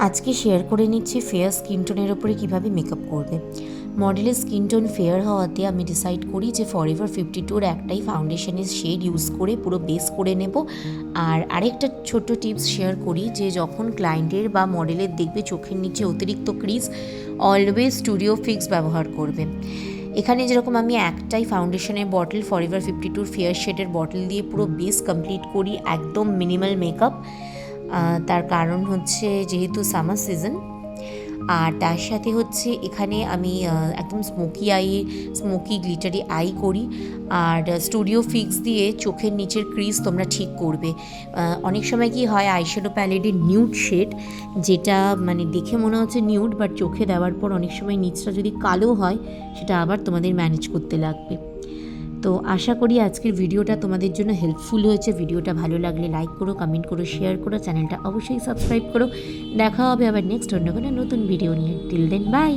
আজকে শেয়ার করে নিচ্ছি ফেয়ার স্কিন টোনের ওপরে কীভাবে মেকআপ করবে। মডেলের স্কিন টোন ফেয়ার হওয়াতে আমি ডিসাইড করি যে ফরএভার 52-র একটাই ফাউন্ডেশনের শেড ইউজ করে পুরো বেস করে নেব। আর আরেকটা ছোট্ট টিপস শেয়ার করি যে যখন ক্লায়েন্টের বা মডেলের দেখবে চোখের নিচে অতিরিক্ত ক্রিজ, অলওয়েজ স্টুডিও ফিক্স ব্যবহার করবে। এখানে যেরকম আমি একটাই ফাউন্ডেশনের বটল ফরএভার 52-র ফেয়ার শেডের বটল দিয়ে পুরো বেস কমপ্লিট করি, একদম মিনিমাল মেকআপ। তার কারণ হচ্ছে যেহেতু সামার সিজন, আর তার সাথে হচ্ছে এখানে আমি একদম স্মোকি গ্লিটারি আই করি। আর স্টুডিও ফিক্স দিয়ে চোখের নিচের ক্রিজ তোমরা ঠিক করবে। অনেক সময় কি হয়, আইশ্যাডো প্যালেটের নিউড শেড, যেটা মানে দেখে মনে হচ্ছে নিউড, বাট চোখে দেওয়ার পর অনেক সময় নিচটা যদি কালো হয় সেটা আবার তোমাদের ম্যানেজ করতে লাগবে। তো আশা করি আজকের ভিডিওটা তোমাদের জন্য হেল্পফুল হয়েছে। ভিডিওটা ভালো লাগলে লাইক করো, কমেন্ট করো, শেয়ার করো, চ্যানেলটা অবশ্যই সাবস্ক্রাইব করো। দেখা হবে আবার নেক্সট অন্য কোনো নতুন ভিডিও নিয়ে। Till then by.